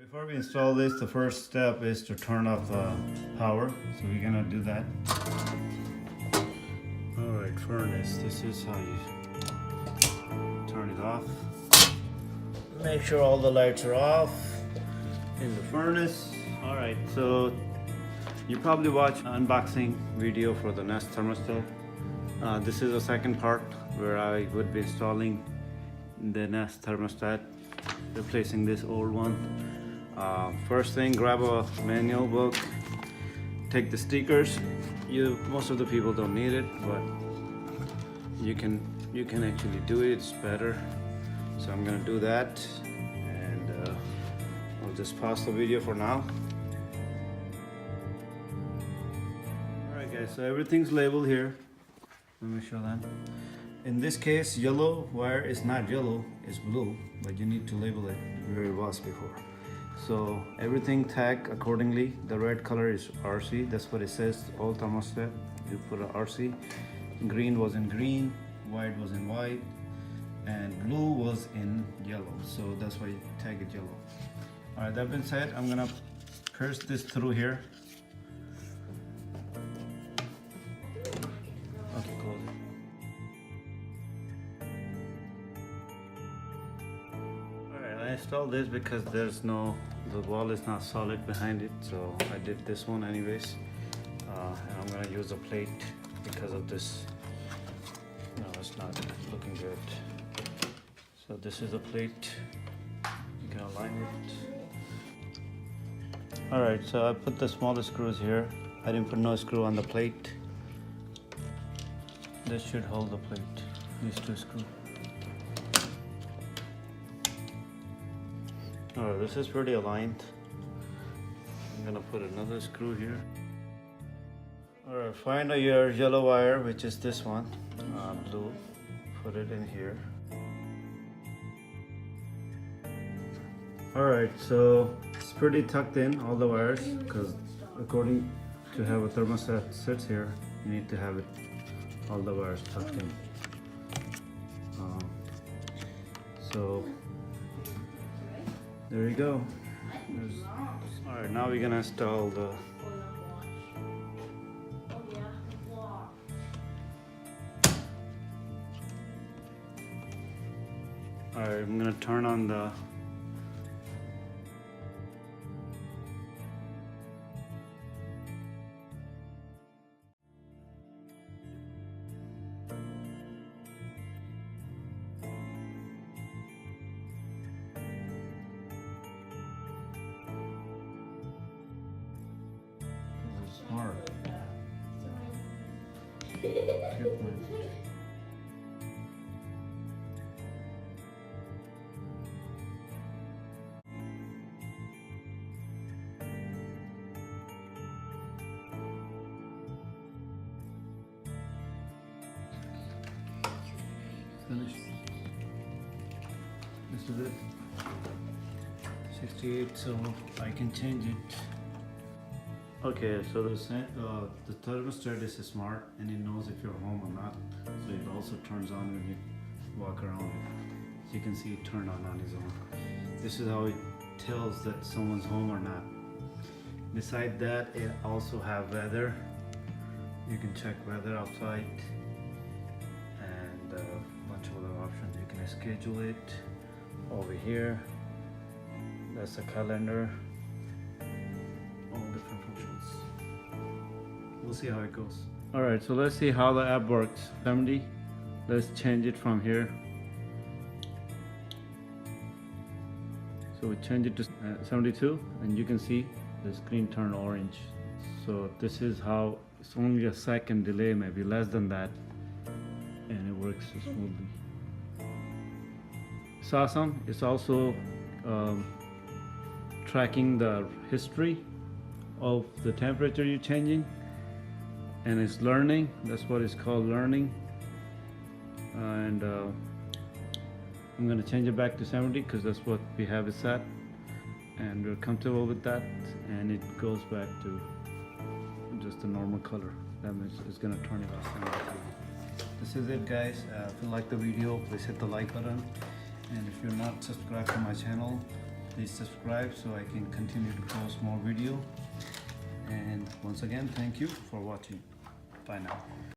Before we install this, the first step is to turn off the power. So we're gonna do that. Alright, furnace. This is how you turn it off. Make sure all the lights are off in the furnace. Alright, so you probably watched an unboxing video for the Nest Thermostat. This is the second part where I would be installing the Nest Thermostat, replacing this old one. First thing, grab a manual book, take the stickers. Most of the people don't need it, but you can actually do it. It's better. So I'm gonna do that, and I'll just pause the video for now. Alright guys, so everything's labeled here. Let me show them. In this case, yellow wire is not yellow, it's blue, but you need to label it where it was before. So everything tagged accordingly. The red color is RC, that's what it says, all thermostat. You put a RC. Green was in green, white was in white, and blue was in yellow. So that's why you tag it yellow. Alright, that being said, I'm gonna pierce this through here. Okay, close it. Alright, I installed this because the wall is not solid behind it, so I did this one anyways. And I'm gonna use a plate because of this. No, it's not looking good. So this is a plate. You can align it. Alright, so I put the smallest screws here. I didn't put no screw on the plate. This should hold the plate, these two screws. Alright, this is pretty aligned. I'm gonna put another screw here. Alright, find your yellow wire, which is this one, blue. Put it in here. Alright, so it's pretty tucked in, all the wires, because according to how a thermostat sits here, you need to have it, all the wires tucked in. So there you go. Alright, now we're gonna install the Alright, I'm gonna turn on the smart. Finished. This is it. 68, so I can change it. Okay, so the thermostat is smart and it knows if you're home or not. So it also turns on when you walk around. So you can see it turn on its own. This is how it tells that someone's home or not. Beside that, it also have weather. You can check weather outside and a bunch of other options. You can schedule it over here. That's a calendar. All different functions. We'll see how it goes. Alright, so let's see how the app works. 70. Let's change it from here. So we change it to 72 and you can see the screen turn orange. So this is how, it's only a second delay, maybe less than that, and it works smoothly. It's awesome. It's also tracking the history of the temperature you're changing, and it's learning. That's what it's called, learning. And I'm gonna change it back to 70 because that's what we have it set, and we're comfortable with that, and it goes back to just a normal color. That means it's gonna turn it off. This is it, guys. If you like the video, please hit the like button, and if you're not subscribed to my channel, please subscribe so I can continue to post more video. And once again, thank you for watching. Bye now.